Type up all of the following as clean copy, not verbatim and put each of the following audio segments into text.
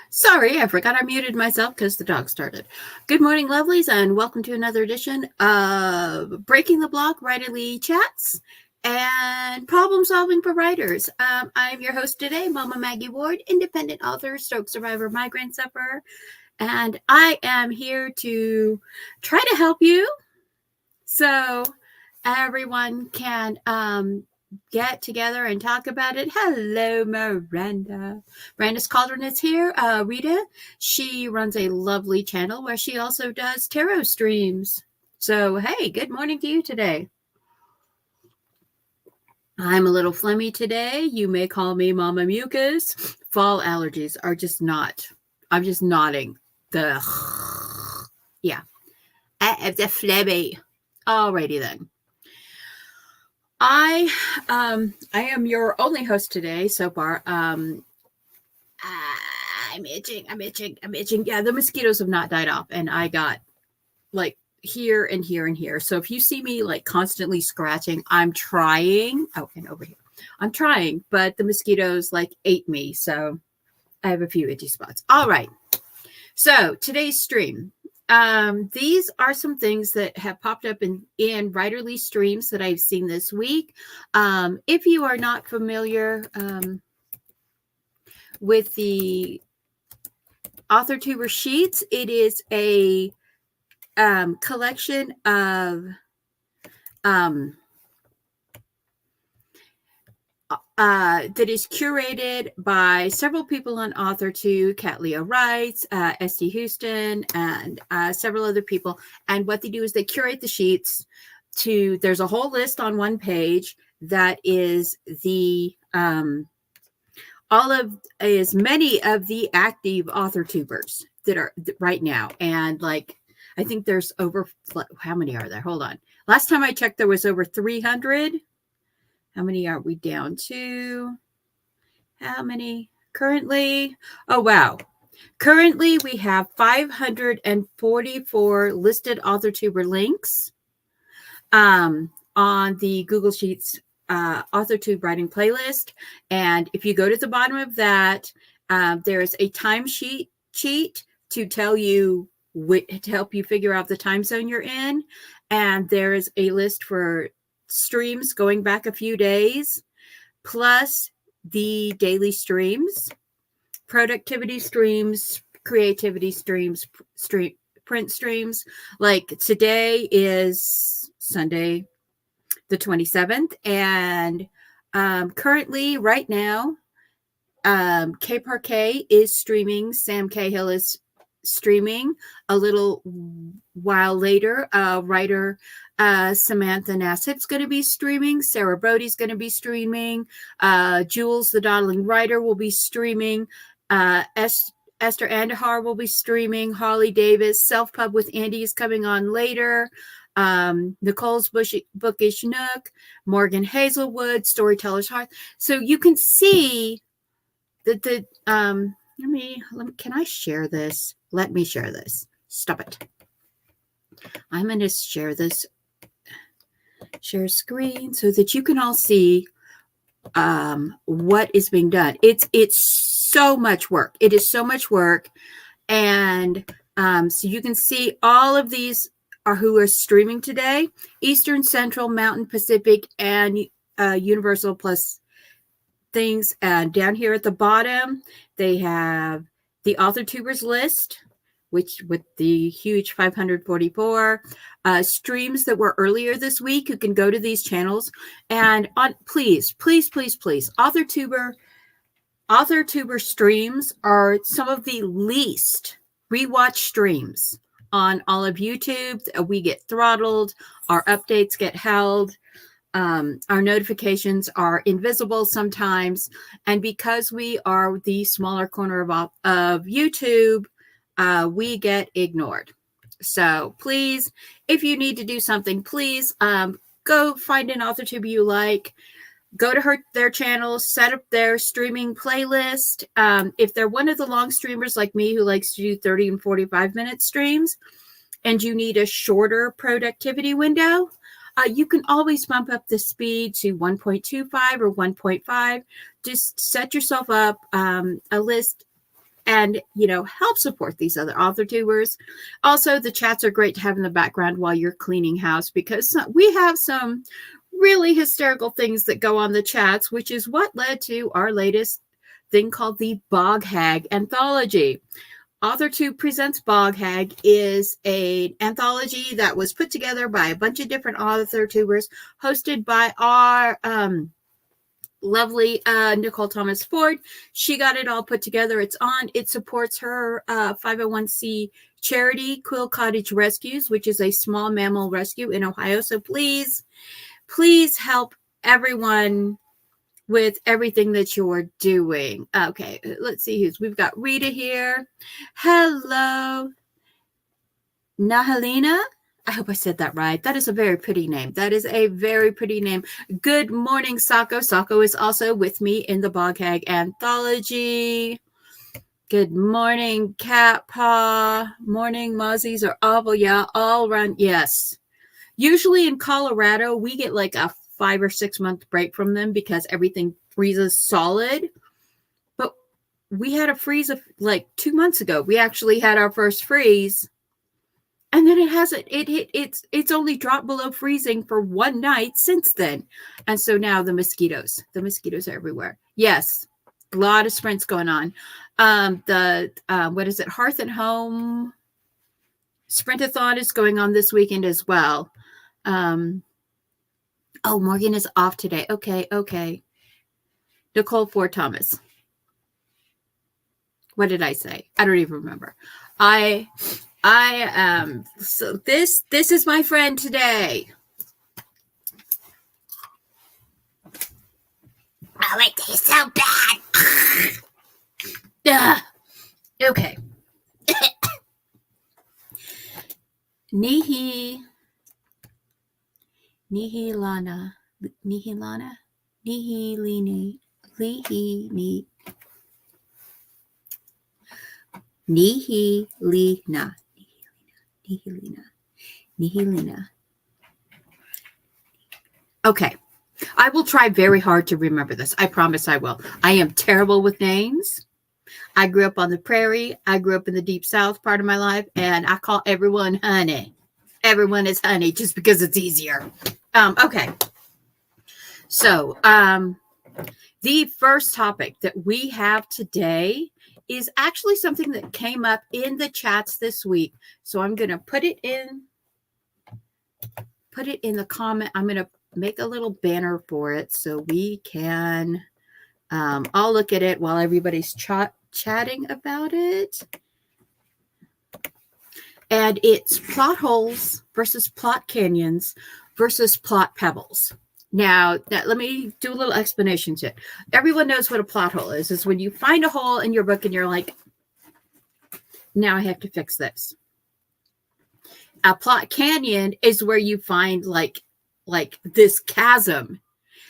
Sorry, I forgot I muted myself because the dog started. Good morning, lovelies, and welcome to another edition of Breaking the Block Writerly Chats and Problem Solving for Writers. I am your host today, Mama Maggie Ward, independent author, stroke survivor, migraine sufferer, and I am here to try to help you so everyone can get together and talk about it. Hello, Miranda. Miranda's Cauldron is here. Rita, she runs a lovely channel where she also does tarot streams. So, hey, good morning to you today. I'm a little phlegmy today. You may call me Mama Mucus. Fall allergies are just not. I'm just nodding. Yeah. The phlegmy. Alrighty then. I am your only host today so far. I'm itching. Yeah, the mosquitoes have not died off, and I got like here and here and here. So if you see me like constantly scratching, I'm trying. Oh, and over here. I'm trying, but the mosquitoes like ate me. So I have a few itchy spots. All right. So today's stream. These are some things that have popped up in writerly streams that I've seen this week. If you are not familiar with the AuthorTube Sheets, it is a collection of that is curated by several people on AuthorTube, Cat Leo Writes, S.T. Houston, and several other people. And what they do is they curate the sheets there's a whole list on one page that is the as many of the active AuthorTubers that are right now. And like, I think there's over, how many are there? Hold on. Last time I checked, there was over 300. How many are we down to? How many currently? Oh, wow. Currently, we have 544 listed AuthorTuber links on the Google Sheets AuthorTube writing playlist. And if you go to the bottom of that, there is a timesheet cheat to tell you to help you figure out the time zone you're in. And there is a list for streams going back a few days, plus the daily streams, productivity streams, creativity streams, print streams. Like today is Sunday, the 27th, and currently, right now, K Parquet is streaming. Sam Cahill is streaming. A little while later, writer Samantha Nassett's going to be streaming. Sarah Brody's going to be streaming. Jules, the Dawdling Writer, will be streaming. Esther Andahar will be streaming. Holly Davis, Self-Pub with Andy is coming on later. Nicole's Bookish Nook, Morgan Hazelwood, Storyteller's Heart. So you can see that can I share this? Let me share this. Stop it. I'm going to share this. Share screen so that you can all see what is being done. It's so much work. It is so much work. And so you can see all of these are who are streaming today: Eastern, Central, Mountain, Pacific, and Universal plus things. And down here at the bottom, they have the AuthorTubers list, which with the huge 544 streams that were earlier this week. You can go to these channels and please, AuthorTuber streams are some of the least rewatch streams on all of YouTube. We get throttled, our updates get held, our notifications are invisible sometimes, and because we are the smaller corner of YouTube, we get ignored. So please, if you need to do something, please go find an AuthorTube you like. Go to their channel, set up their streaming playlist. If they're one of the long streamers like me who likes to do 30 and 45-minute streams, and you need a shorter productivity window, you can always bump up the speed to 1.25 or 1.5. Just set yourself up a list and, help support these other AuthorTubers. Also, the chats are great to have in the background while you're cleaning house, because we have some really hysterical things that go on the chats, which is what led to our latest thing called the Bog Hag Anthology. AuthorTube Presents Bog Hag is an anthology that was put together by a bunch of different AuthorTubers, hosted by our lovely Nicole Thomas Ford. She got it all put together. It supports her 501c charity, Quill Cottage Rescues, which is a small mammal rescue in Ohio. So please help everyone with everything that you're doing. Okay, let's see we've got Rita here. Hello, Nahalina. I hope I said that right. That is a very pretty name. Good morning, Sako. Sako is also with me in the Bog Hag Anthology. Good morning, Cat Paw. Morning, Muzzies or Oval. Yeah, all run. Yes. Usually in Colorado, we get like a 5 or 6 month break from them because everything freezes solid. But we had a freeze of like 2 months ago. We actually had our first freeze. And then it's only dropped below freezing for one night since then. And so now the mosquitoes are everywhere. Yes, a lot of sprints going on. What is it? Hearth and Home Sprintathon is going on this weekend as well. Morgan is off today. Okay. Nicole Ford Thomas. What did I say? I don't even remember. So this is my friend today. Oh, it tastes so bad. Okay. Nihilina. Okay. I will try very hard to remember this. I promise I will. I am terrible with names. I grew up on the prairie. I grew up in the deep south part of my life, and I call everyone honey. Everyone is honey just because it's easier. Okay. So, the first topic that we have today is actually something that came up in the chats this week. So I'm going to put it in the comment. I'm going to make a little banner for it so we can all look at it while everybody's chatting about it. And it's plot holes versus plot canyons versus plot pebbles. Now, let me do a little explanation to it. Everyone knows what a plot hole is. It's when you find a hole in your book and you're like, now I have to fix this. A plot canyon is where you find like this chasm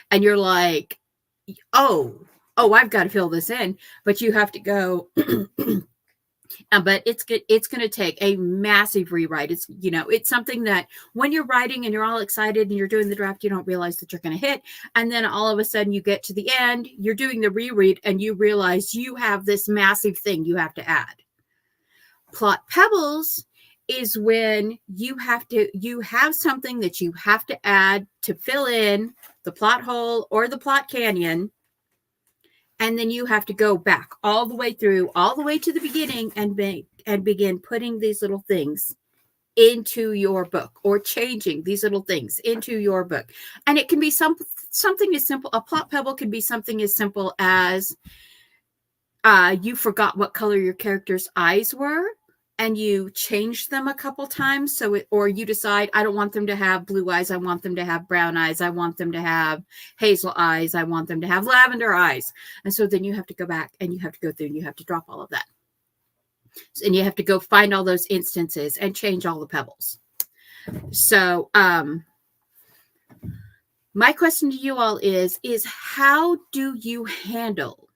and you're like, oh, I've got to fill this in. But you have to go... but it's going to take a massive rewrite. It's something that when you're writing and you're all excited and you're doing the draft, you don't realize that you're going to hit. And then all of a sudden you get to the end, you're doing the reread and you realize you have this massive thing you have to add. Plot pebbles is when you have something that you have to add to fill in the plot hole or the plot canyon. And then you have to go back all the way through, all the way to the beginning and begin putting these little things into your book, or changing these little things into your book. And it can be something as simple. A plot pebble can be something as simple as you forgot what color your character's eyes were, and you changed them a couple times. Or you decide, I don't want them to have blue eyes. I want them to have brown eyes. I want them to have hazel eyes. I want them to have lavender eyes. And so then you have to go back and you have to go through and you have to drop all of that. And you have to go find all those instances and change all the pebbles. So, my question to you all is how do you handle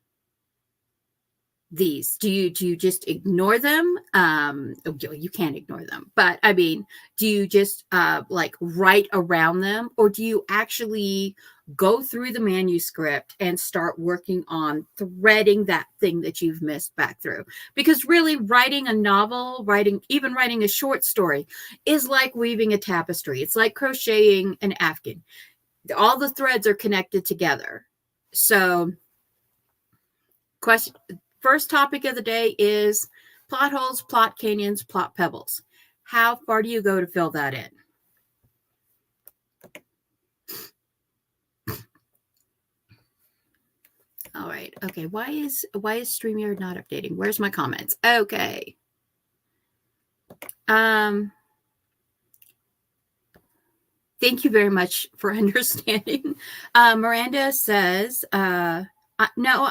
these? Do you just ignore them? You can't ignore them, but I mean, do you just like write around them, or do you actually go through the manuscript and start working on threading that thing that you've missed back through? Because really, writing a novel, even writing a short story is like weaving a tapestry. It's like crocheting an afghan. All the threads are connected together. So first topic of the day is plot holes, plot canyons, plot pebbles. How far do you go to fill that in? All right. Okay. Why is StreamYard not updating? Where's my comments? Okay. Thank you very much for understanding. Miranda says, no,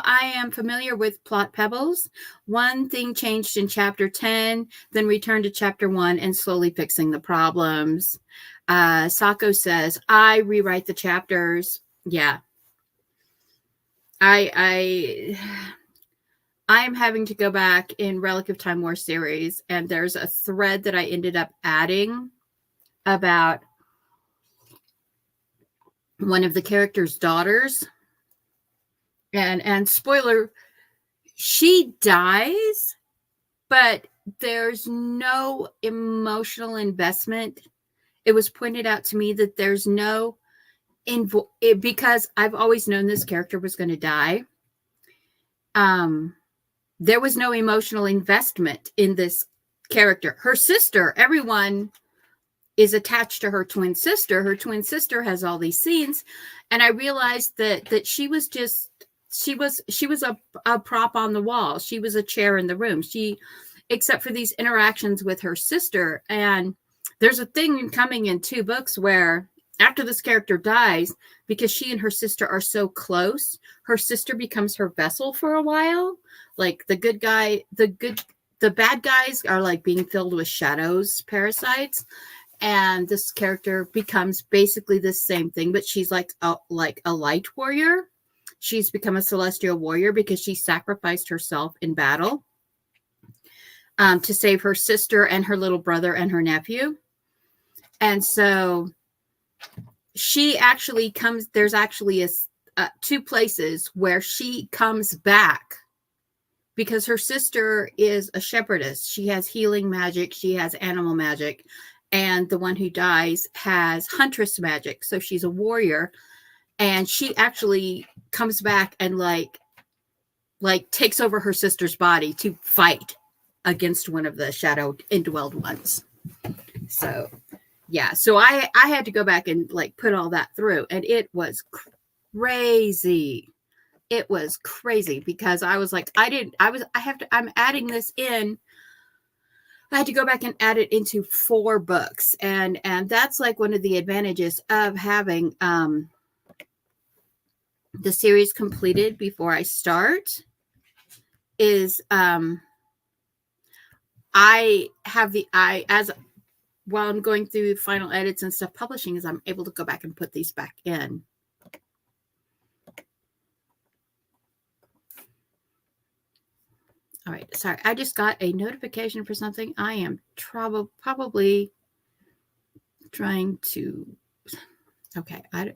I am familiar with plot pebbles. One thing changed in chapter 10, then returned to chapter 1 and slowly fixing the problems. Sako says, I rewrite the chapters. Yeah. I am having to go back in Relic of Time War series, and there's a thread that I ended up adding about one of the character's daughters. And spoiler, she dies, but there's no emotional investment. It was pointed out to me that there's no because I've always known this character was going to die. There was no emotional investment in this character. Her sister, everyone is attached to her twin sister. Her twin sister has all these scenes, and I realized that she was a prop on the wall. She was a chair in the room. Except for these interactions with her sister. And there's a thing coming in 2 books where after this character dies, because she and her sister are so close, her sister becomes her vessel for a while. Like the bad guys are like being filled with shadows, parasites. And this character becomes basically the same thing, but she's like a light warrior. She's become a celestial warrior because she sacrificed herself in battle to save her sister and her little brother and her nephew. And so she actually comes, there's actually 2 places where she comes back because her sister is a shepherdess. She has healing magic. She has animal magic. And the one who dies has huntress magic. So she's a warrior. And she actually comes back and like takes over her sister's body to fight against one of the shadow indwelled ones. So yeah, so I had to go back and like put all that through, and it was crazy. It was crazy because I was like, I'm adding this in. I had to go back and add it into 4 books. And that's like one of the advantages of having the series completed before I start is while I'm going through final edits and stuff publishing, is I'm able to go back and put these back in. All right. Sorry. I just got a notification for something. I am probably trying to. Okay. I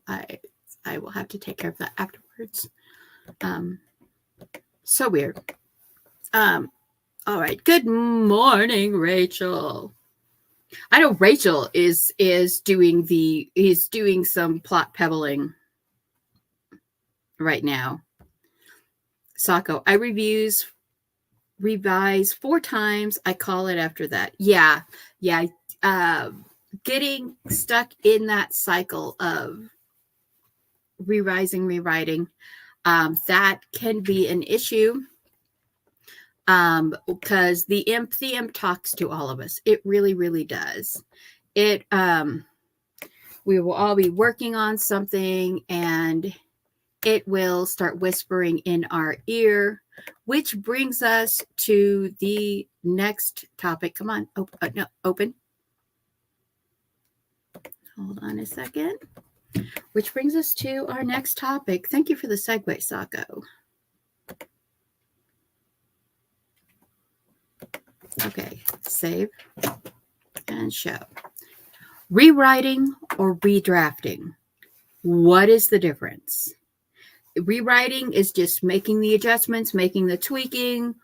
will have to take care of that afterwards. So weird. All right. Good morning, Rachel. I know Rachel is doing some plot pebbling right now. Sako, I revise 4 times. I call it after that. Yeah. Getting stuck in that cycle of rewriting, that can be an issue. Because the imp talks to all of us. It really, really does. We will all be working on something and it will start whispering in our ear, which brings us to the next topic. Come on. Open. Hold on a second. Which brings us to our next topic. Thank you for the segue, Sako. Okay, save and show. Rewriting or redrafting. What is the difference? Rewriting is just making the adjustments, making the tweaking,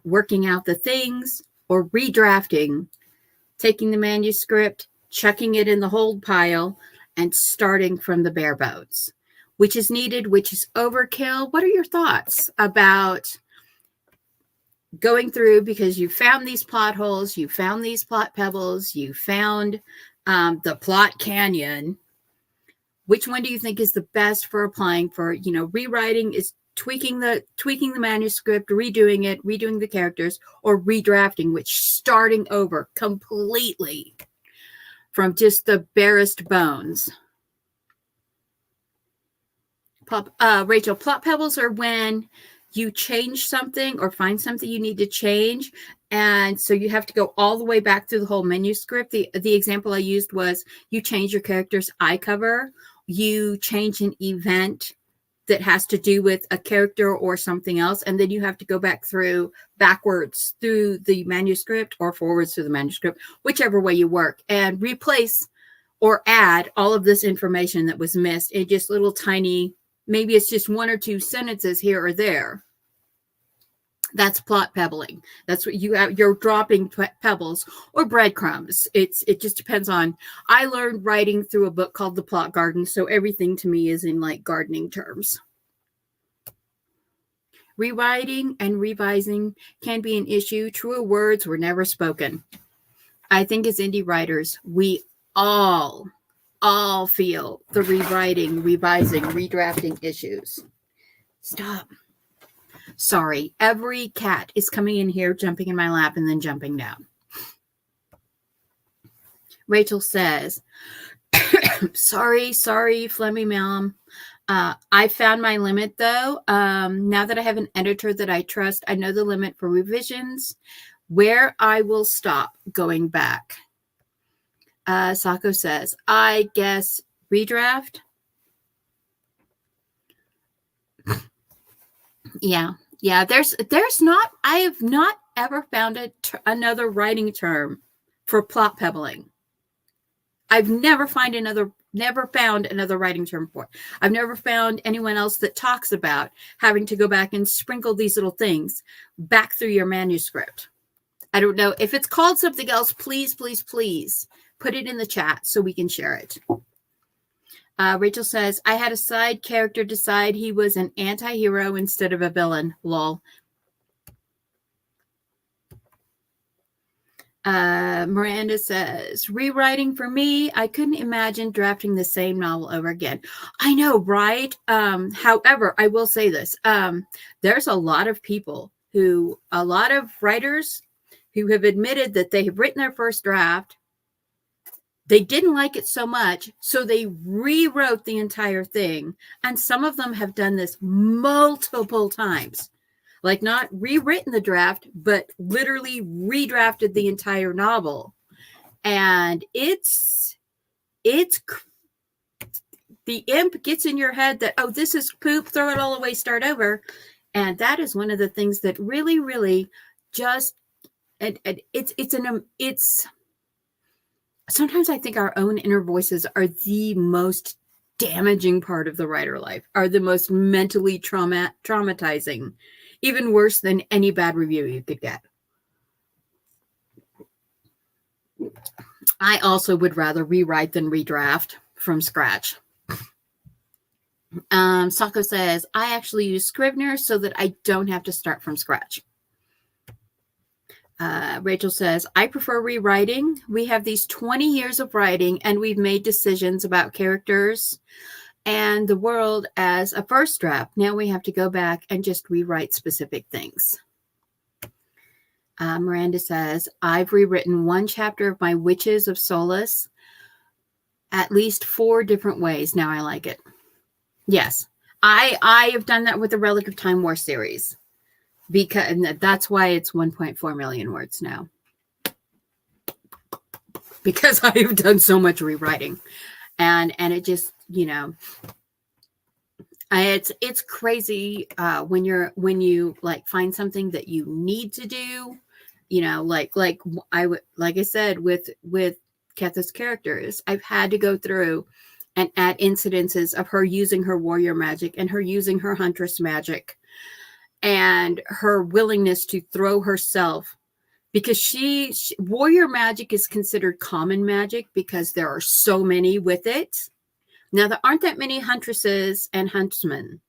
working out the things, or redrafting, taking the manuscript, chucking it in the hold pile, and starting from the bare bones. Which is needed, which is overkill. What are your thoughts about going through, because you found these plot holes, you found these plot pebbles, you found the plot canyon? Which one do you think is the best for applying for, rewriting is tweaking the manuscript, redoing it, redoing the characters, or redrafting, which starting over completely from just the barest bones? Rachel, plot pebbles are when you change something or find something you need to change, and so you have to go all the way back through the whole manuscript. The example I used was you change your character's eye cover, you change an event that has to do with a character or something else, and then you have to go backwards through the manuscript or forwards through the manuscript, whichever way you work, and replace or add all of this information that was missed in just little tiny, maybe it's just 1 or 2 sentences here or there. That's plot pebbling. That's what you're dropping pebbles or breadcrumbs. It just depends on. I learned writing through a book called The Plot Garden, so everything to me is in like gardening terms. Rewriting and revising can be an issue. Truer words were never spoken. I think as indie writers, we all feel the rewriting, revising, redrafting issues. Stop. Sorry, every cat is coming in here, jumping in my lap, and then jumping down. Rachel says, sorry, Flemmy Mom. I found my limit, though. Now that I have an editor that I trust, I know the limit for revisions, where I will stop going back. Sako says, I guess redraft. Yeah. There's not. I have not ever found another writing term for plot pebbling. I've never found another writing term for it. I've never found anyone else that talks about having to go back and sprinkle these little things back through your manuscript. I don't know if it's called something else. Please put it in the chat so we can share it. Rachel says, I had a side character decide he was an anti-hero instead of a villain. Lol. Miranda says, rewriting for me, I couldn't imagine drafting the same novel over again. I know, right? However, I will say this. There's a lot of writers who have admitted that they have written their first draft. They didn't like it so much, so they rewrote the entire thing. And some of them have done this multiple times. Like not rewritten the draft, but literally redrafted the entire novel. And it's the imp gets in your head that, oh, this is poop, throw it all away, start over. And that is one of the things that really, really just, and it's sometimes I think our own inner voices are the most damaging part of the writer life, are the most mentally traumatizing, even worse than any bad review you could get. I also would rather rewrite than redraft from scratch. Sako says, I actually use Scrivener so that I don't have to start from scratch. Rachel says, I prefer rewriting. We have these 20 years of writing, and we've made decisions about characters and the world as a first draft. Now we have to go back and just rewrite specific things. Miranda says, I've rewritten one chapter of my Witches of Solace at least 4 different ways. Now I like it. Yes, I have done that with the Relic of Time War series, because that's why it's 1.4 million words now, because I have done so much rewriting, and it just, you know, it's crazy when you like find something that you need to do, you know, like I said with Ketha's characters, I've had to go through and add incidences of her using her warrior magic and her using her huntress magic and her willingness to throw herself, because she warrior magic is considered common magic because there are so many with it. Now, there aren't that many huntresses and huntsmen,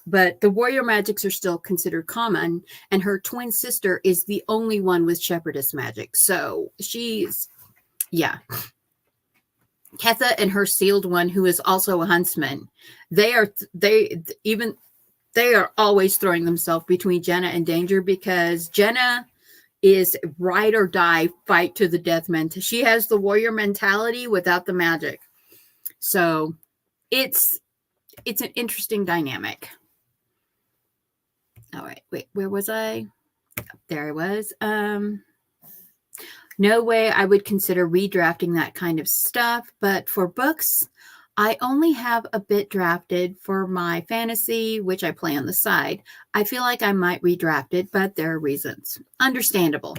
but the warrior magics are still considered common, and her twin sister is the only one with shepherdess magic. So she's, yeah. Ketha and her sealed one, who is also a huntsman, they are always throwing themselves between Jenna and danger, because Jenna is ride or die, fight to the death mentality. She has the warrior mentality without the magic. So it's an interesting dynamic. All right, wait, where was I? There I was. No way I would consider redrafting that kind of stuff, but for books, I only have a bit drafted for my fantasy, which I play on the side. I feel like I might redraft it, but there are reasons. Understandable.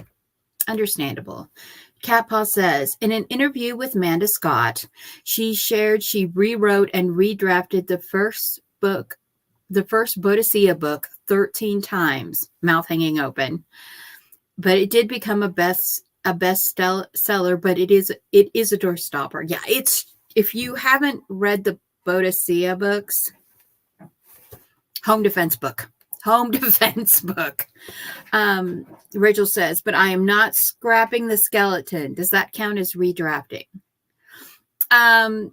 Catpaw says, in an interview with Amanda Scott, she shared she rewrote and redrafted the first Bodicea book 13 times, mouth hanging open. But it did become a bestseller, but it is a door stopper. Yeah, it's, if you haven't read the Bodicea books, home defense book. Rachel says, but I am not scrapping the skeleton. Does that count as redrafting? I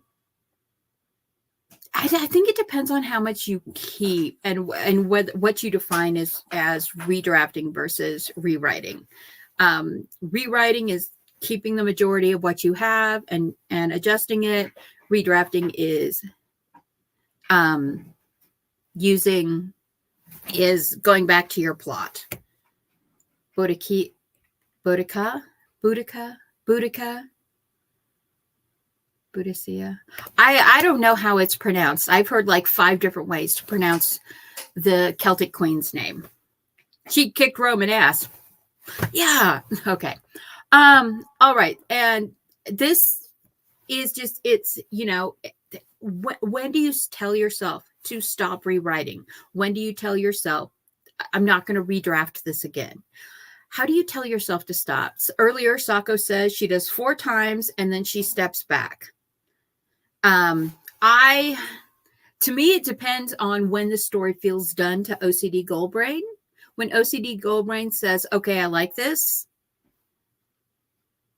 think it depends on how much you keep and what you define as redrafting versus rewriting. Rewriting is keeping the majority of what you have and adjusting it. Redrafting is going back to your plot. Boudica. Boudicea. I don't know how it's pronounced. I've heard like 5 different ways to pronounce the Celtic queen's name. She kicked Roman ass. Yeah. Okay. All right. And this is just, it's, you know, when do you tell yourself to stop rewriting? When do you tell yourself, I'm not going to redraft this again? How do you tell yourself to stop? Earlier, Sako says she does 4 times and then she steps back. To me, it depends on when the story feels done to OCD Goldbrain. When OCD Goldbrain says, okay, I like this,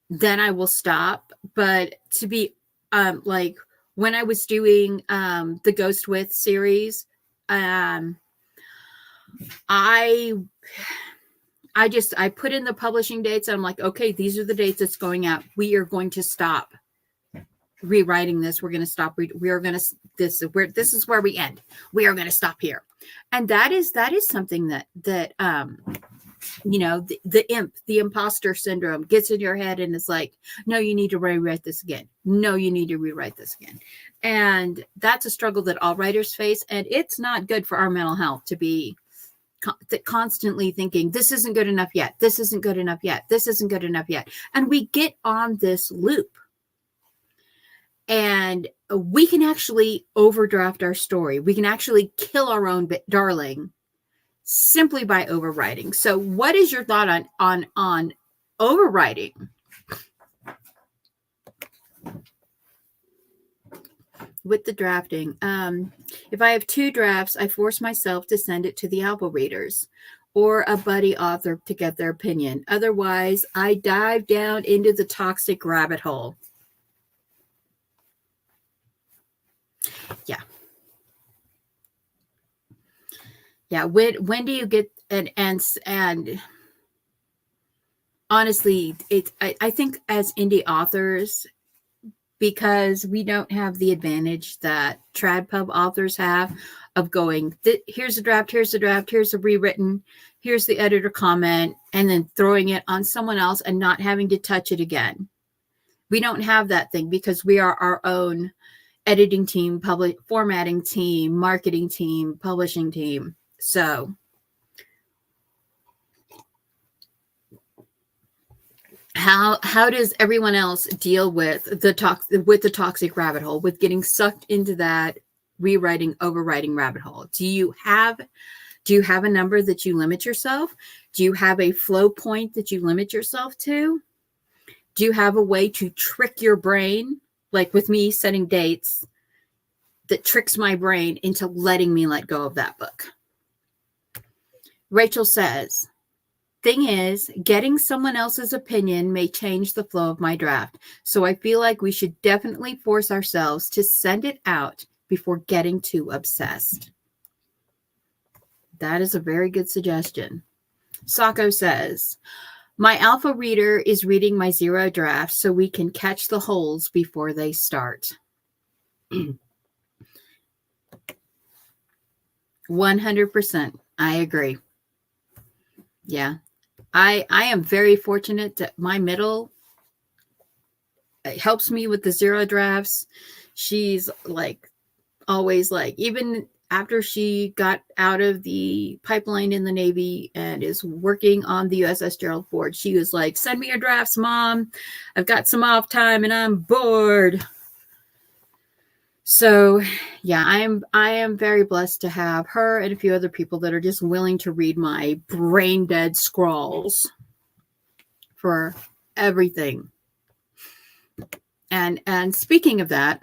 then I will stop. But to be like when I was doing the Ghost With series, I put in the publishing dates. And I'm like, okay, these are the dates it's going out. We are going to stop rewriting this. We're going to stop. This is where we end. We are going to stop here. And that is something that you know, the imposter syndrome gets in your head and it's like, no, you need to rewrite this again. No, you need to rewrite this again. And that's a struggle that all writers face. And it's not good for our mental health to be constantly thinking, this isn't good enough yet. This isn't good enough yet. This isn't good enough yet. And we get on this loop. And we can actually overdraft our story. We can actually kill our own darling simply by overwriting. So what is your thought on overwriting? with the drafting. If I have 2 drafts, I force myself to send it to the alpha readers or a buddy author to get their opinion. Otherwise, I dive down into the toxic rabbit hole. Yeah. Yeah. When do you get and honestly, I think as indie authors, because we don't have the advantage that trad pub authors have of going, here's a draft, here's a rewritten, here's the editor comment, and then throwing it on someone else and not having to touch it again. We don't have that thing because we are our own editing team, formatting team, marketing team, publishing team. So how does everyone else deal with the toxic rabbit hole, with getting sucked into that rewriting, overwriting rabbit hole? Do you have a number that you limit yourself? Do you have a flow point that you limit yourself to? Do you have a way to trick your brain, like with me setting dates, that tricks my brain into letting me let go of that book? Rachel says, thing is, getting someone else's opinion may change the flow of my draft. So I feel like we should definitely force ourselves to send it out before getting too obsessed. That is a very good suggestion. Sako says, my alpha reader is reading my 0 draft so we can catch the holes before they start. 100%. I agree. Yeah. I am very fortunate that my middle helps me with the 0 drafts. She's like always like, even after she got out of the pipeline in the Navy and is working on the USS Gerald Ford, she was like, send me your drafts, Mom. I've got some off time and I'm bored. So yeah, I am very blessed to have her and a few other people that are just willing to read my brain dead scrawls for everything. And speaking of that,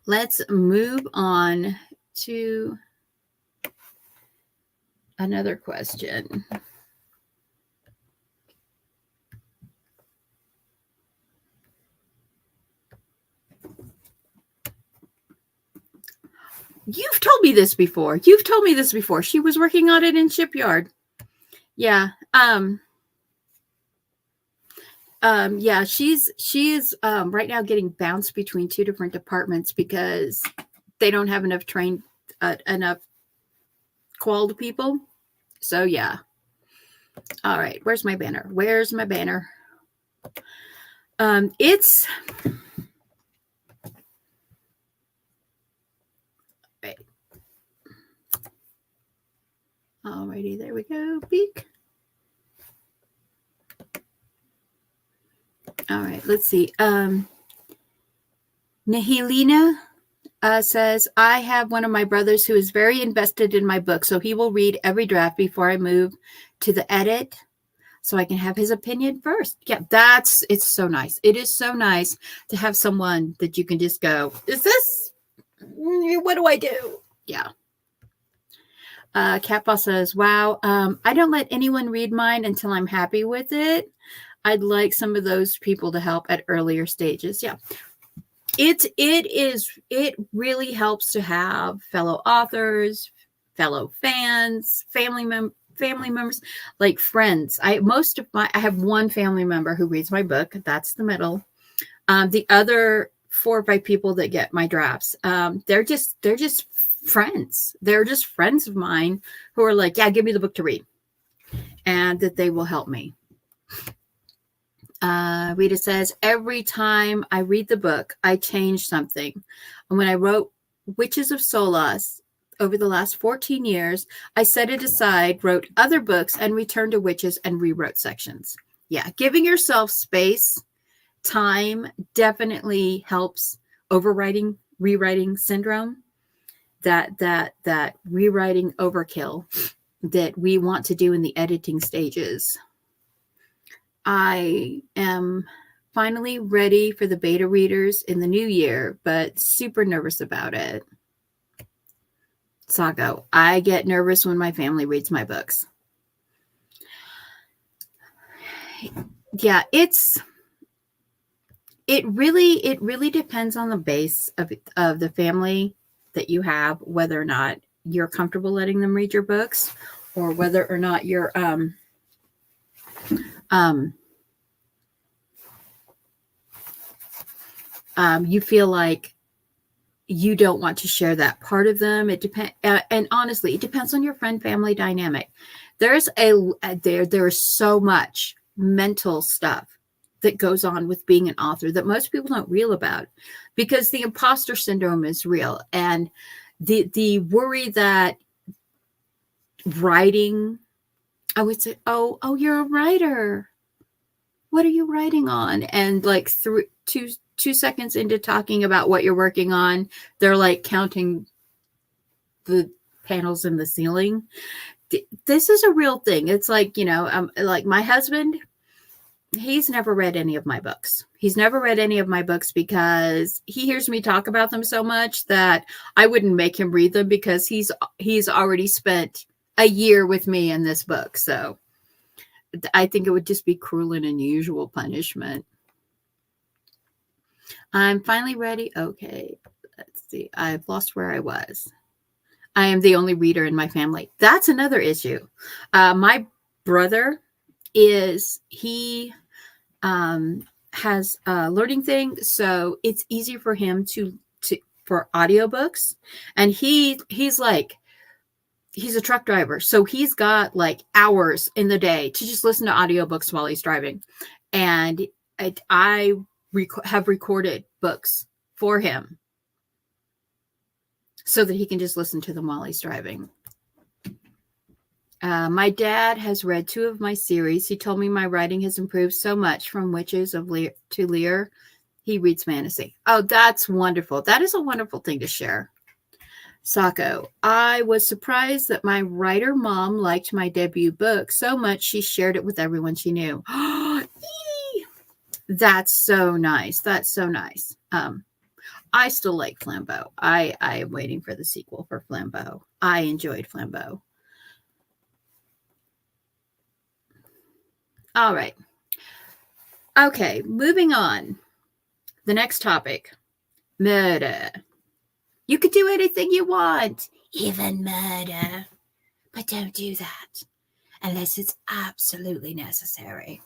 let's move on to another question. You've told me this before. She was working on it in Shipyard. Yeah. Yeah, she is right now getting bounced between 2 different departments because they don't have enough trained, enough qualified people. So yeah. All right. Where's my banner? It's right. Alrighty, there we go. Peek. All right, let's see. Nihilina says, I have one of my brothers who is very invested in my book, so he will read every draft before I move to the edit so I can have his opinion first. Yeah, it's so nice. It is so nice to have someone that you can just go, what do I do? Yeah. Catball says, wow, I don't let anyone read mine until I'm happy with it. I'd like some of those people to help at earlier stages. Yeah. It really helps to have fellow authors, fellow fans, family members, like friends. I have one family member who reads my book. That's the middle. The other 4 or 5 people that get my drafts, they're just friends. They're just friends of mine who are like, yeah, give me the book to read, and that they will help me. Rita says, every time I read the book, I change something. And when I wrote Witches of Solace over the last 14 years, I set it aside, wrote other books, and returned to Witches and rewrote sections. Yeah, giving yourself space, time definitely helps overwriting, rewriting syndrome. That rewriting overkill that we want to do in the editing stages. I am finally ready for the beta readers in the new year, but super nervous about it. Sago, I get nervous when my family reads my books. Yeah, it really depends on the base of the family that you have, whether or not you're comfortable letting them read your books, or whether or not you're you feel like you don't want to share that part of them. It depends, and honestly, it depends on your friend-family dynamic. There's so much mental stuff that goes on with being an author that most people don't real about, because the imposter syndrome is real, and the worry that writing, I would say, oh, you're a writer. What are you writing on? And like 2 seconds into talking about what you're working on, they're like counting the panels in the ceiling. This is a real thing. It's like, like my husband, he's never read any of my books. He's never read any of my books because he hears me talk about them so much that I wouldn't make him read them, because he's already spent a year with me in this book. So I think it would just be cruel and unusual punishment. I'm finally ready. Okay, let's see. I've lost where I was. I am the only reader in my family. That's another issue. My brother he has a learning thing, so it's easier for him for audiobooks. And he's a truck driver, so he's got like hours in the day to just listen to audiobooks while he's driving. And I have recorded books for him so that he can just listen to them while he's driving. My dad has read 2 of my series. He told me my writing has improved so much from Witches to Lear. He reads fantasy. Oh, that's wonderful. That is a wonderful thing to share. Sako, I was surprised that my writer mom liked my debut book so much she shared it with everyone she knew. That's so nice. That's so nice. I still like Flambeau. I am waiting for the sequel for Flambeau. I enjoyed Flambeau. All right. Okay, moving on. The next topic, murder. You could do anything you want, even murder. But don't do that unless it's absolutely necessary.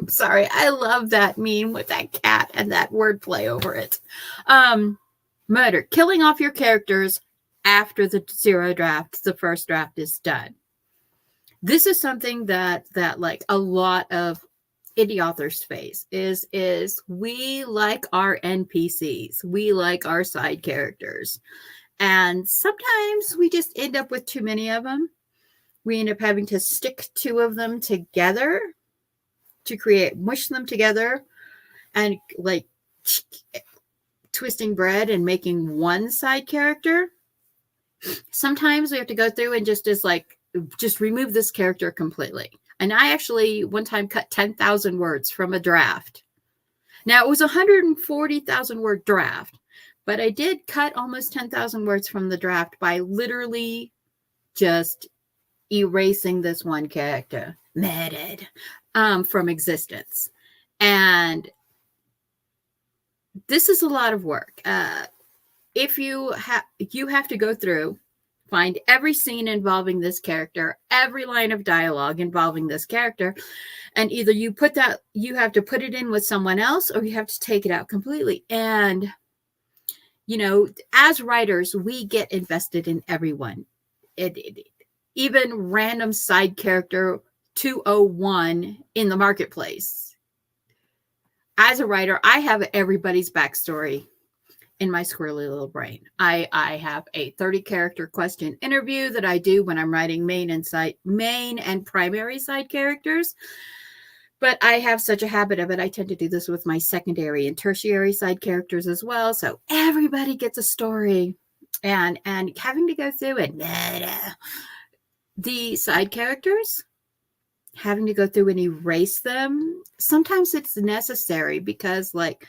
Sorry, I love that meme with that cat and that wordplay over it. Murder, killing off your characters after the 0 draft, the first draft is done. This is something that like a lot of indie authors face is we like our NPCs. We like our side characters. And sometimes we just end up with too many of them. We end up having to stick 2 of them together to mush them together and like twisting bread and making one side character. Sometimes we have to go through and just remove this character completely. And I actually one time cut 10,000 words from a draft. Now it was a 140,000 word draft, but I did cut almost 10,000 words from the draft by literally just erasing this one character, murdered, from existence. And this is a lot of work. If you have to go through, find every scene involving this character, every line of dialogue involving this character, and either you have to put it in with someone else, or you have to take it out completely. And as writers, we get invested in everyone. Even random side character 201 in the marketplace. As a writer, I have everybody's backstory in my squirrely little brain. I have a 30 character question interview that I do when I'm writing main and primary side characters. But I have such a habit of it. I tend to do this with my secondary and tertiary side characters as well. So everybody gets a story, and having to go through and the side characters, having to go through and erase them. Sometimes it's necessary because like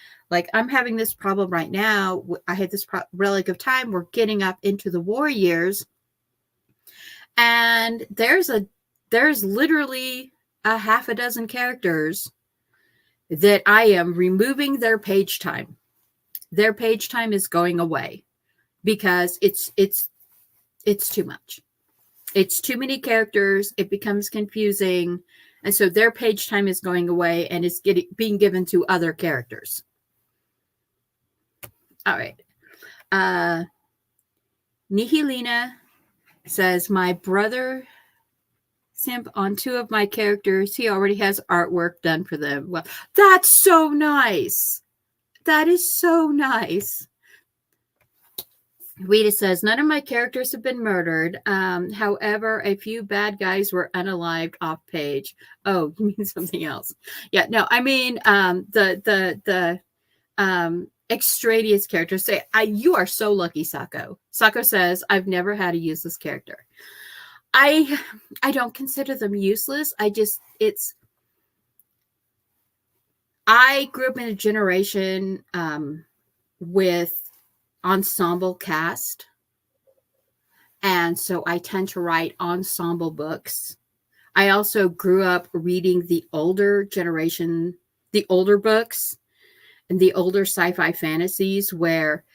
I'm having this problem right now. I had this relic of time. We're getting up into the war years, and there's literally a half a dozen characters that I am removing their page time. Their page time is going away because it's too much. It's too many characters. It becomes confusing. And so their page time is going away and it's being given to other characters. All right. Nihilina says, my brother simp on 2 of my characters. He already has artwork done for them. Well, that's so nice. That is so nice. Rita says, none of my characters have been murdered. However, a few bad guys were unalived off page. Oh, you mean something else? Yeah, no, I mean the extraneous characters. Say, you are so lucky, Sako. Sako says, I've never had a useless character. I don't consider them useless. I grew up in a generation with ensemble cast, and so I tend to write ensemble books. I also grew up reading the older generation, the older books and the older sci-fi fantasies where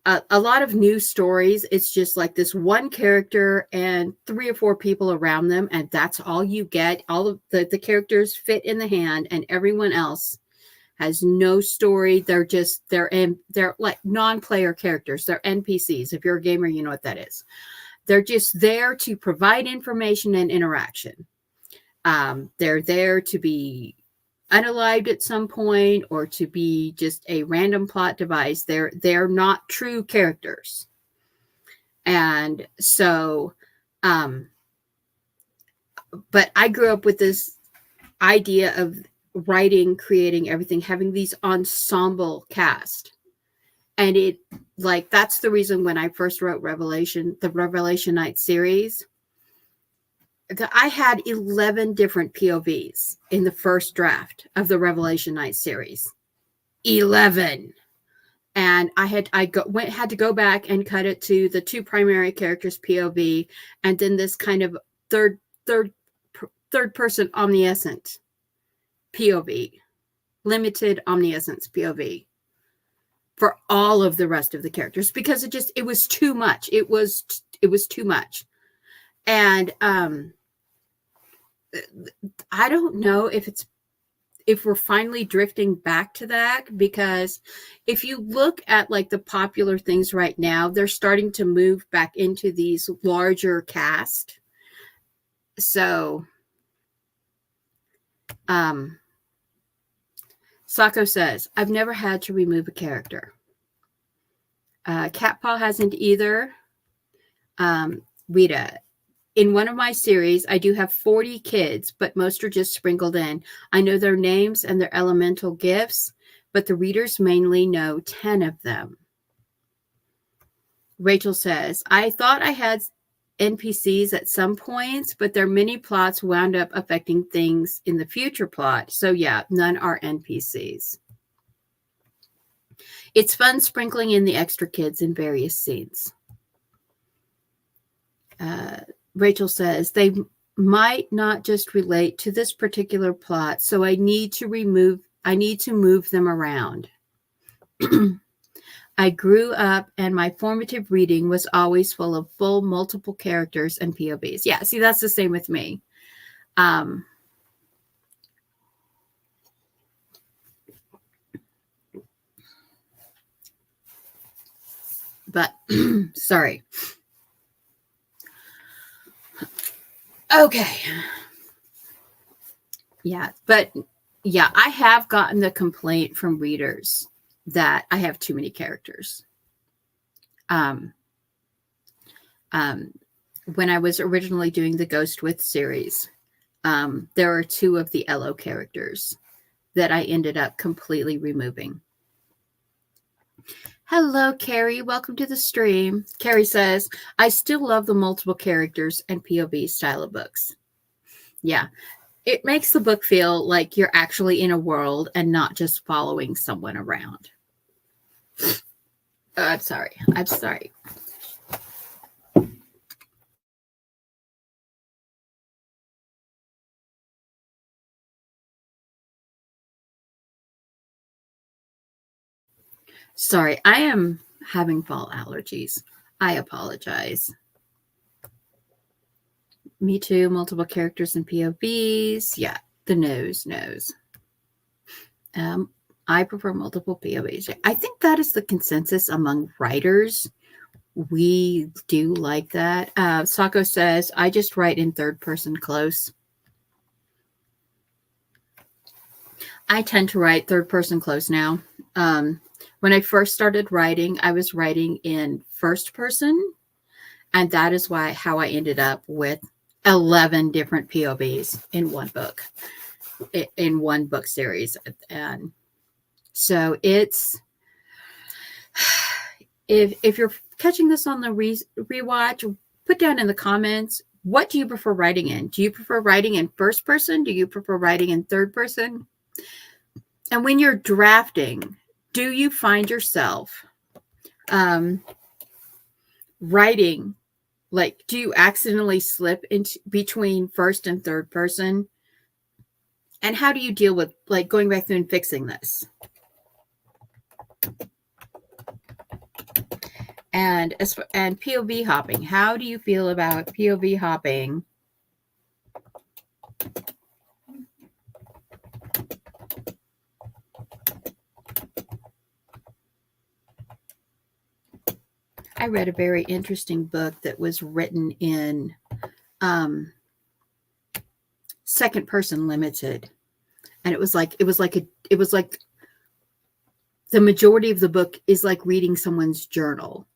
a lot of new stories, it's just like this one character and 3 or 4 people around them, and that's all you get. All of the characters fit in the hand, and everyone else has no story. They're like non-player characters. They're NPCs. If you're a gamer, you know what that is. They're just there to provide information and interaction. They're there to be unalived at some point or to be just a random plot device. They're not true characters. And so, but I grew up with this idea of writing, creating everything, having these ensemble cast. And it, like, that's the reason when I first wrote the Revelation Night series, I had 11 different POVs in the first draft of the Revelation Night series. 11. And I had to go back and cut it to the 2 primary characters POV, and then this kind of third person omniscient POV, limited omniscience POV for all of the rest of the characters, because it was too much. It was too much. And I don't know if we're finally drifting back to that, because if you look at like the popular things right now, they're starting to move back into these larger cast. So, Sako says, I've never had to remove a character. Catpaw hasn't either. Rita, in one of my series, I do have 40 kids, but most are just sprinkled in. I know their names and their elemental gifts, but the readers mainly know 10 of them. Rachel says, I thought I had NPCs at some points, but their mini plots wound up affecting things in the future plot. So yeah, none are NPCs. It's fun sprinkling in the extra kids in various scenes. Rachel says, they might not just relate to this particular plot, so I need to move them around. I grew up and my formative reading was always full of multiple characters and POVs. Yeah, see, that's the same with me. But sorry. Okay. Yeah, but yeah, I have gotten the complaint from readers that I have too many characters. When I was originally doing the Ghost With series, there are 2 of the Elo characters that I ended up completely removing. Hello, Carrie. Welcome to the stream. Carrie says, I still love the multiple characters and POV style of books. Yeah. it makes the book feel like you're actually in a world and not just following someone around. I'm sorry. Sorry, I am having fall allergies. I apologize. Me too. Multiple characters and POVs. Yeah, the nose. I prefer multiple POVs. I think that is the consensus among writers. We do like that. Sako says, I just write in third person close. I tend to write third person close now. When I first started writing, I was writing in first person. And that is how I ended up with 11 different POVs in one book, in one book series. And so it's, if you're catching this on the rewatch, put down in the comments, what do you prefer writing in? Do you prefer writing in first person? Do you prefer writing in third person? And when you're drafting, do you find yourself writing, like, do you accidentally slip into between first and third person? And how do you deal with, like, going back through and fixing this? And POV hopping. How do you feel about POV hopping? I read a very interesting book that was written in second person limited, and it was like the majority of the book is like reading someone's journal,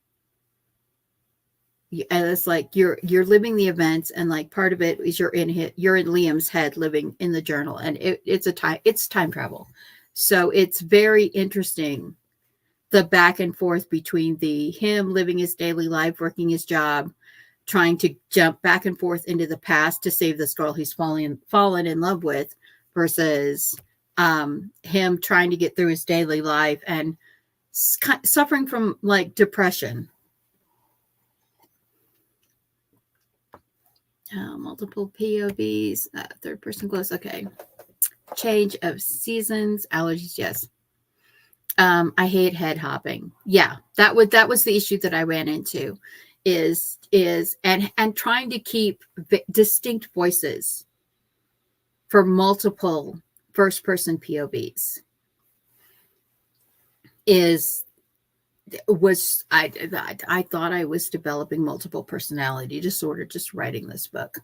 and it's like you're living the events, and like part of it is you're in Liam's head living in the journal, and it's time travel, so it's very interesting, the back and forth between him living his daily life, working his job, trying to jump back and forth into the past to save this girl he's fallen in love with, versus him trying to get through his daily life and suffering from like depression. Multiple POVs, third person close. Okay. Change of seasons, allergies. Yes. I hate head hopping. Yeah, that was the issue that I ran into, is and trying to keep distinct voices for multiple first person POVs I thought I was developing multiple personality disorder just writing this book.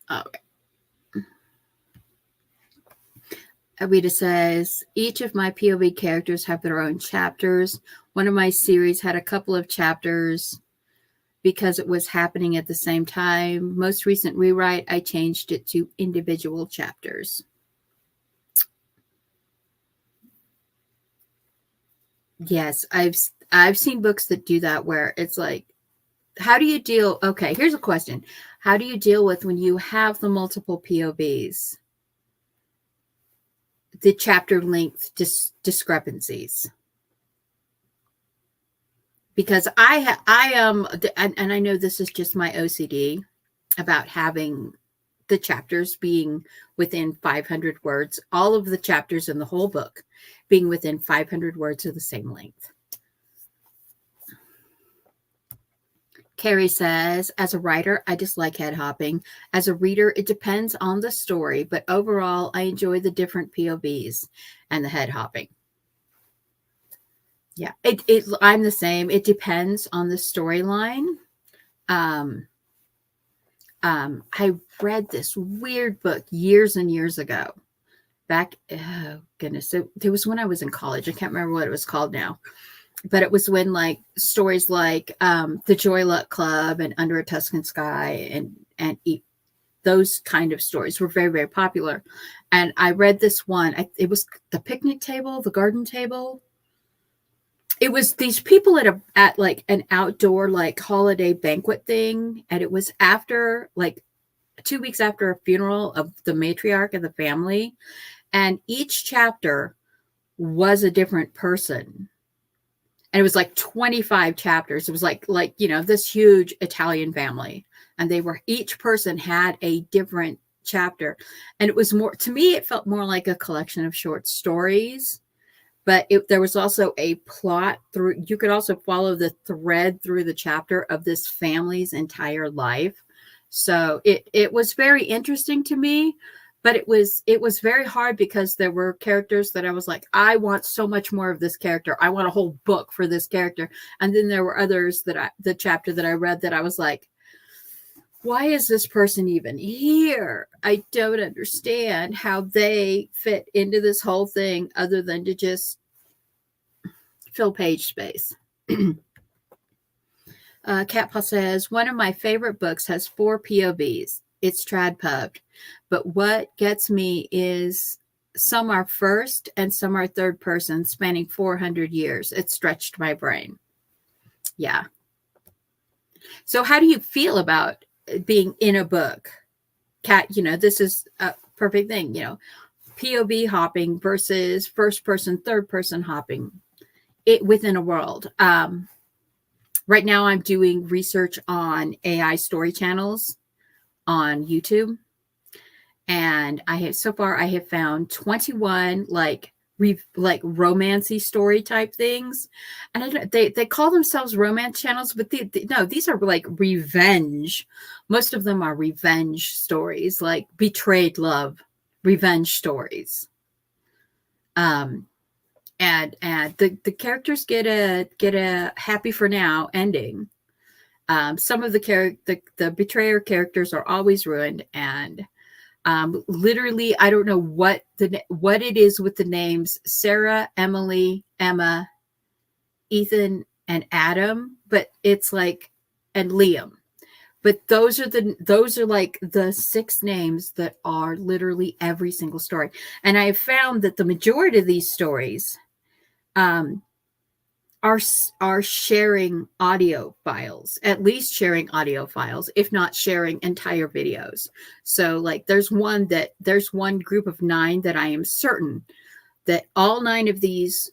All right. Avita says, each of my POV characters have their own chapters. One of my series had a couple of chapters because it was happening at the same time. Most recent rewrite, I changed it to individual chapters. Yes, I've seen books that do that, where it's like, how do you deal? Okay, here's a question. How do you deal with when you have the multiple POVs? The chapter length discrepancies, because I am, and I know this is just my OCD about having the chapters being within 500 words, all of the chapters in the whole book being within 500 words of the same length. Carrie says, as a writer, I dislike head hopping. As a reader, it depends on the story, but overall, I enjoy the different POVs and the head hopping. Yeah, I'm the same. It depends on the storyline. I read this weird book years and years ago. Back, oh goodness, it was when I was in college. I can't remember what it was called now. But it was when, like, stories like The Joy Luck Club and Under a Tuscan Sky and those kind of stories were very, very popular. And I read this one. It was The Picnic Table, The Garden Table. it was these people at like an outdoor like holiday banquet thing, and it was after like 2 weeks after a funeral of the matriarch of the family, and each chapter was a different person. And it was like 25 chapters. It was like this huge Italian family, and each person had a different chapter. And it was more, to me, it felt more like a collection of short stories, but there was also a plot through. You could also follow the thread through the chapter of this family's entire life. So it was very interesting to me, but it was very hard because there were characters that I was like, I want so much more of this character. I want a whole book for this character. And then there were others the chapter that I read that I was like, why is this person even here? I don't understand how they fit into this whole thing other than to just fill page space. Cat Paw says, one of my favorite books has 4 POVs. It's trad-pubbed. But what gets me is some are first and some are third person, spanning 400 years. It stretched my brain. Yeah. So how do you feel about being in a book? Cat, this is a perfect thing, POV hopping versus first person, third person hopping within a world. Right now I'm doing research on AI story channels on YouTube. And I have found 21 like romancy story type things. And they call themselves romance channels, but no, these are like revenge. Most of them are revenge stories, like betrayed love, revenge stories. And the characters get a happy for now ending. Some of the betrayer characters are always ruined, and literally, I don't know what it is with the names Sarah, Emily, Emma, Ethan, and Adam, but it's like, and Liam. But those are like the 6 names that are literally every single story. And I have found that the majority of these stories are sharing audio files, at least sharing audio files, if not sharing entire videos. So like there's one group of 9 that I am certain that all 9 of these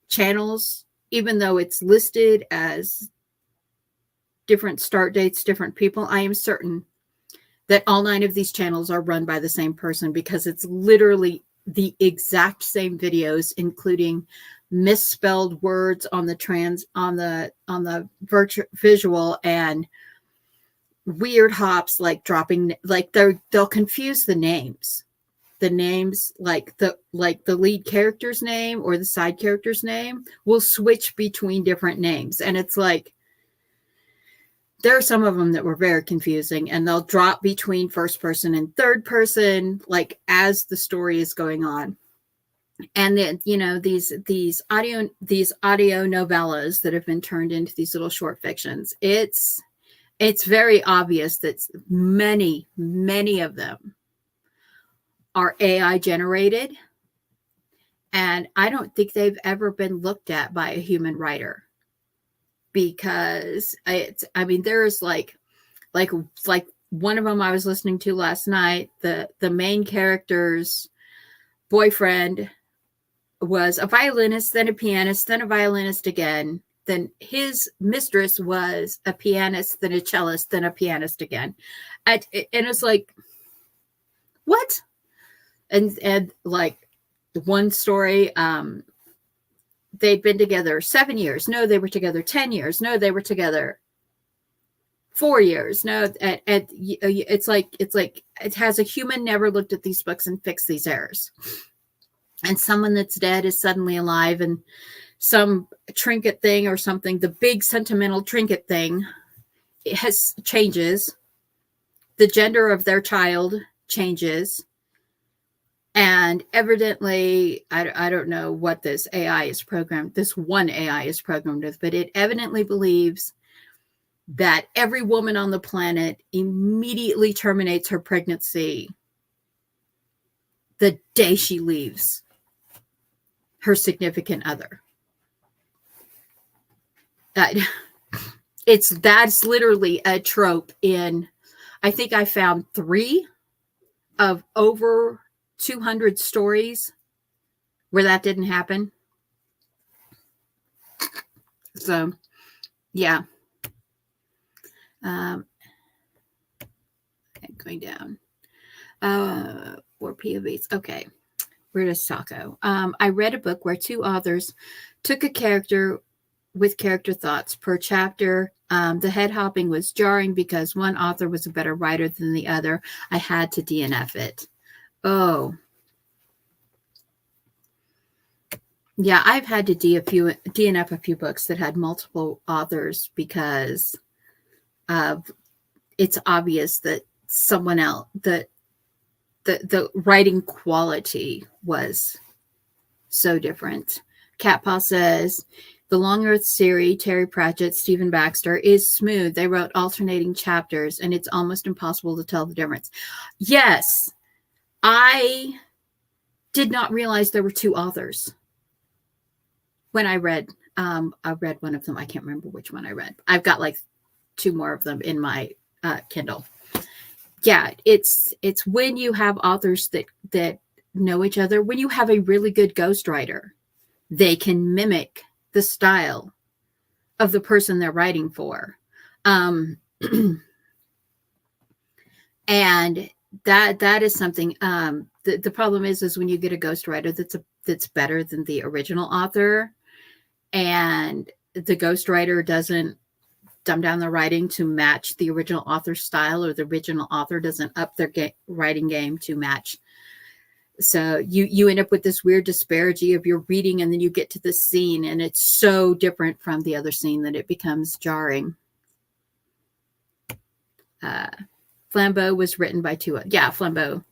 channels, even though it's listed as different start dates, different people, I am certain that all 9 of these channels are run by the same person, because it's literally the exact same videos, including misspelled words on the visual, and weird hops, like dropping, like they'll confuse the names, like the lead character's name or the side character's name will switch between different names. And it's like, there are some of them that were very confusing, and they'll drop between first person and third person, like as the story is going on. And then, these audio novellas that have been turned into these little short fictions, it's very obvious that many of them are AI generated, and I don't think they've ever been looked at by a human writer, because there's like one of them I was listening to last night, the main character's boyfriend was a violinist, then a pianist, then a violinist again. Then his mistress was a pianist, then a cellist, then a pianist again. And it's like, what? And like one story, they'd been together 7 years. No, they were together 10 years. No, they were together 4 years. No, and it's like it has a human never looked at these books and fixed these errors. And someone that's dead is suddenly alive, and some trinket thing or something, the big sentimental trinket thing, changes. The gender of their child changes. And evidently, I don't know what this AI is programmed, this one AI is programmed with, but it evidently believes that every woman on the planet immediately terminates her pregnancy the day she leaves her significant other. that's literally a trope in, I think I found 3 of over 200 stories where that didn't happen. So, yeah. Going down. Or POVs. Okay. Where does Taco? I read a book where 2 authors took a character with character thoughts per chapter. The head hopping was jarring because one author was a better writer than the other. I had to DNF it. Oh. Yeah, I've had to DNF a few books that had multiple authors because it's obvious that someone else, that the writing quality was so different. Catpaw says, the Long Earth series, Terry Pratchett, Stephen Baxter, is smooth. They wrote alternating chapters, and it's almost impossible to tell the difference. Yes, I did not realize there were 2 authors when I read one of them. I can't remember which one I read. I've got like 2 more of them in my Kindle. Yeah, it's when you have authors that know each other. When you have a really good ghostwriter, they can mimic the style of the person they're writing for. And that is something. The problem is when you get a ghostwriter that's better than the original author, and the ghostwriter doesn't dumb down the writing to match the original author's style, or the original author doesn't up their writing game to match. So you end up with this weird disparity of your reading, and then you get to the scene and it's so different from the other scene that it becomes jarring. Flambeau was written by 2. Yeah, Flambeau.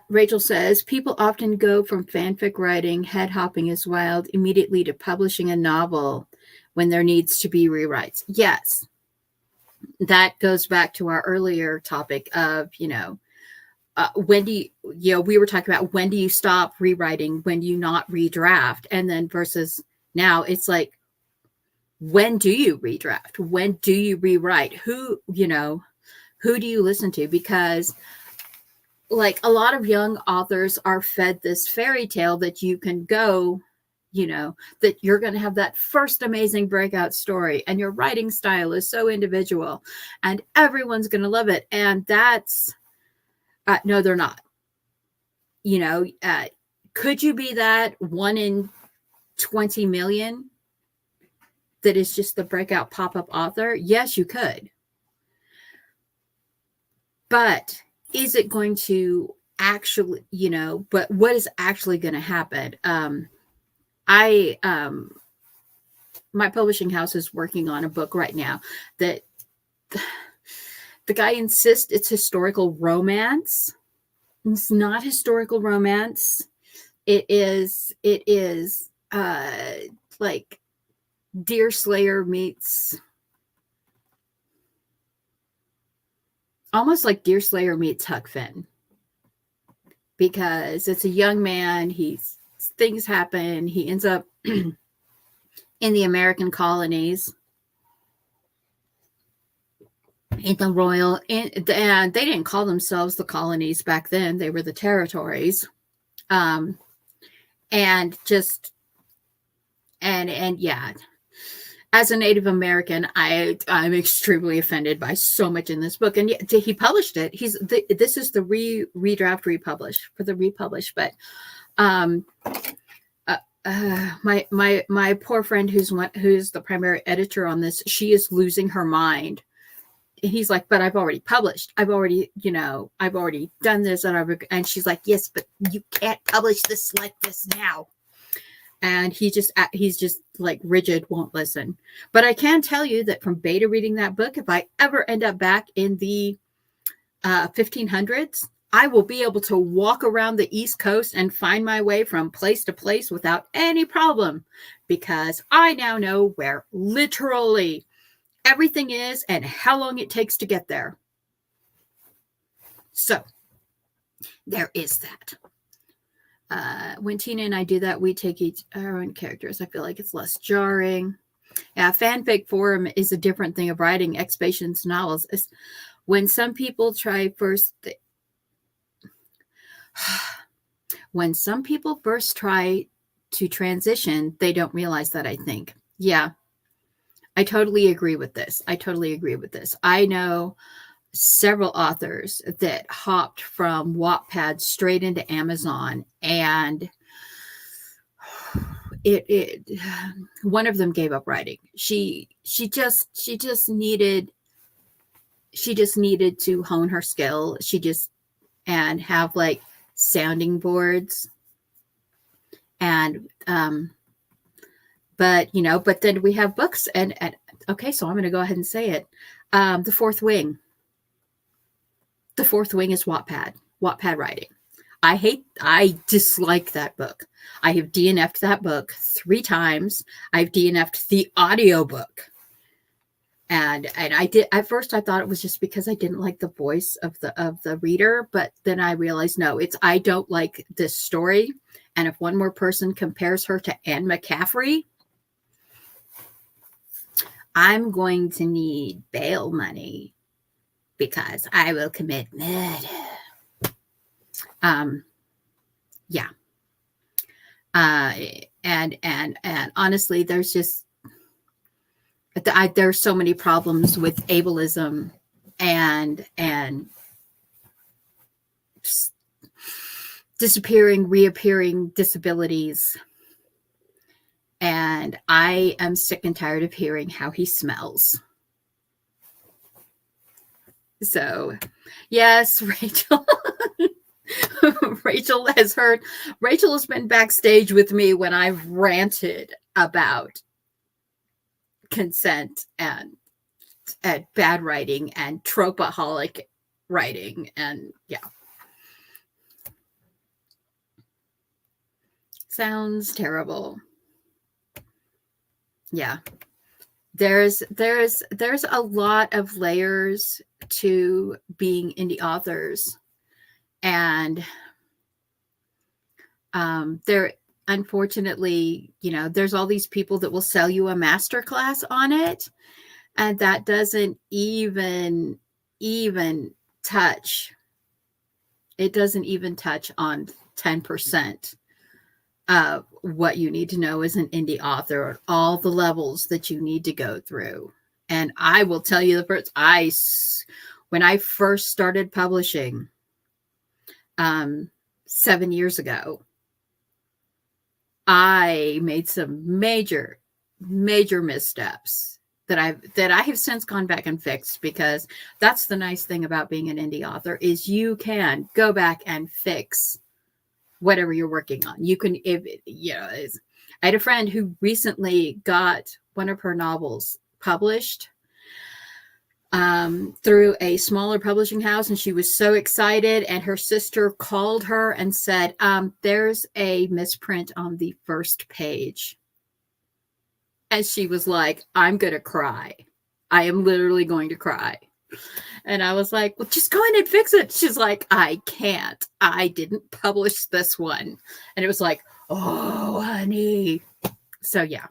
Rachel says, people often go from fanfic writing, head hopping is wild, immediately to publishing a novel when there needs to be rewrites. Yes. That goes back to our earlier topic of, when do you, we were talking about when do you stop rewriting, when do you not redraft? And then versus now it's like, when do you redraft? When do you rewrite? Who do you listen to? Because like a lot of young authors are fed this fairy tale that you can go, that you're going to have that first amazing breakout story and your writing style is so individual and everyone's going to love it. And that's, no, they're not. Could you be that 1 in 20 million that is just the breakout pop-up author? Yes, you could. But is it going to actually, but what is actually going to happen? My publishing house is working on a book right now that the guy insists it's historical romance. It's not historical romance. It is like Deerslayer meets, almost like Deerslayer meets Huck Finn, because it's a young man. Things happen. He ends up in the American colonies, in the royal, and they didn't call themselves the colonies back then. They were the territories. And yeah, as a Native American, I'm extremely offended by so much in this book. And yet he published it. This is the redraft republish for the republish. But my poor friend who's the primary editor on this, she is losing her mind. And he's like, but I've already published. I've already done this. And she's like, yes, but you can't publish this like this now. And he's just like rigid, won't listen. But I can tell you that from beta reading that book, if I ever end up back in the 1500s, I will be able to walk around the East Coast and find my way from place to place without any problem, because I now know where literally everything is and how long it takes to get there. So there is that. When Tina and I do that, we take each our own characters. I feel like it's less jarring. Yeah, fanfic form is a different thing of writing expectations novels. When some people try first, when some people first try to transition, they don't realize that, I think. Yeah, I totally agree with this. I know several authors that hopped from Wattpad straight into Amazon, and one of them gave up writing. She just needed to hone her skill. And have like sounding boards, and but then we have books, and okay, so I'm going to go ahead and say it. The Fourth Wing is Wattpad writing. I dislike that book. I have DNF'd that book 3 times. I've DNF'd the audiobook. And I did at first. I thought it was just because I didn't like the voice of the reader, but then I realized no, I don't like this story. And if one more person compares her to Anne McCaffrey, I'm going to need bail money because I will commit murder. Yeah. And honestly, there's so many problems with ableism and disappearing, reappearing disabilities. And I am sick and tired of hearing how he smells. So, yes, Rachel. Rachel has been backstage with me when I've ranted about consent and bad writing and tropeaholic writing, and yeah. Sounds terrible. Yeah. There's a lot of layers to being indie authors, and there unfortunately, there's all these people that will sell you a masterclass on it, and that doesn't even touch. It doesn't even touch on 10% of what you need to know as an indie author, all the levels that you need to go through. And I will tell you when I first started publishing 7 years ago, I made some major missteps that I have since gone back and fixed, because that's the nice thing about being an indie author is you can go back and fix whatever you're working on. You can, I had a friend who recently got one of her novels published through a smaller publishing house, and she was so excited, and her sister called her and said, there's a misprint on the first page. And she was like, I'm going to cry. I am literally going to cry. And I was like, well, just go in and fix it. She's like, I can't. I didn't publish this one. And it was like, oh, honey. So, yeah.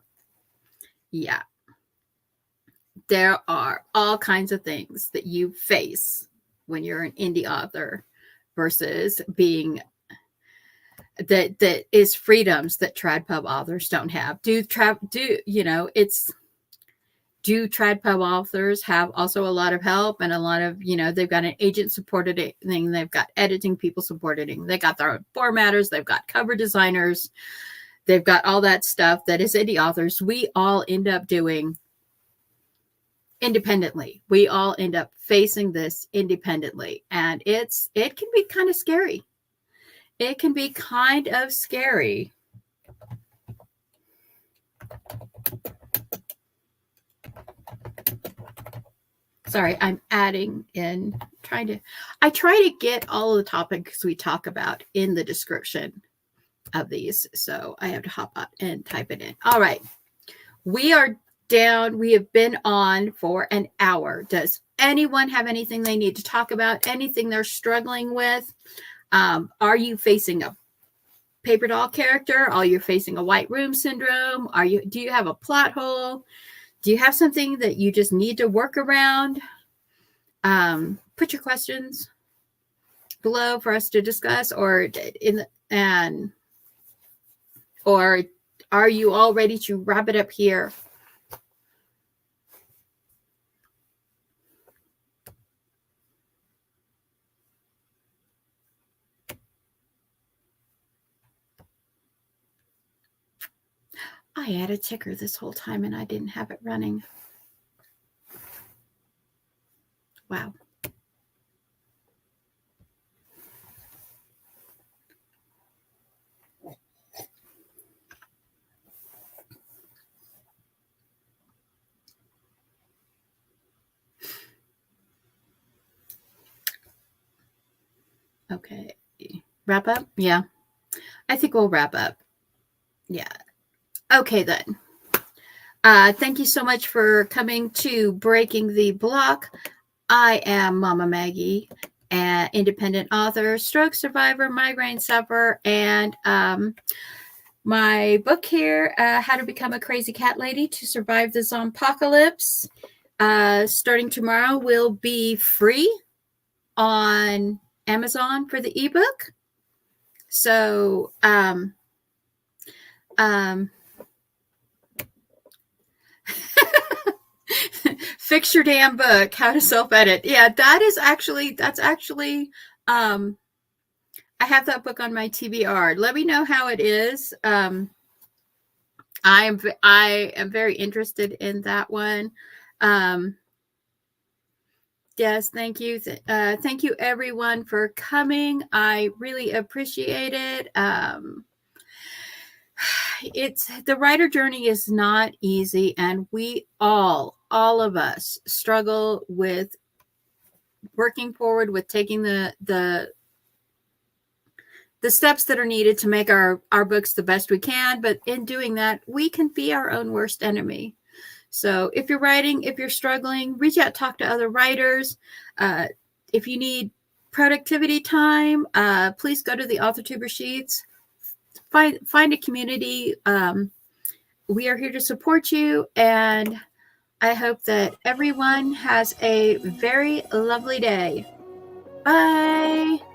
There are all kinds of things that you face when you're an indie author versus being that is freedoms that trad pub authors don't have. Do trad pub authors have also a lot of help and a lot of, they've got an agent supported thing. They've got editing people supported it. They got their own formatters. They've got cover designers. They've got all that stuff that is indie authors. We all end up doing independently. We all end up facing this independently. And it can be kind of scary. It can be kind of scary. Sorry, I'm adding in, I try to get all of the topics we talk about in the description of these. So I have to hop up and type it in. All right. We are down. We have been on for an hour. Does anyone have anything they need to talk about? Anything they're struggling with? Are you facing a paper doll character? Are you facing a white room syndrome? Do you have a plot hole? Do you have something that you just need to work around? Put your questions below for us to discuss, or are you all ready to wrap it up here? I had a ticker this whole time and I didn't have it running. Wow. Okay. Wrap up? Yeah. I think we'll wrap up. Yeah. Okay, then. Thank you so much for coming to Breaking the Block. I am Mama Maggie, an independent author, stroke survivor, migraine sufferer, and my book here, How to Become a Crazy Cat Lady to Survive the Zompocalypse, starting tomorrow, will be free on Amazon for the ebook. So, fix your damn book, how to self-edit. Yeah, that's actually, I have that book on my TBR. Let me know how it is. I am very interested in that one. Yes, thank you. Thank you everyone for coming. I really appreciate it. The writer journey is not easy, and we all of us struggle with working forward, with taking the steps that are needed to make our books the best we can. But in doing that, we can be our own worst enemy. So if you're writing, if you're struggling, reach out, talk to other writers. If you need productivity time, please go to the AuthorTube Sheets. Find a community. We are here to support you, and I hope that everyone has a very lovely day. Bye.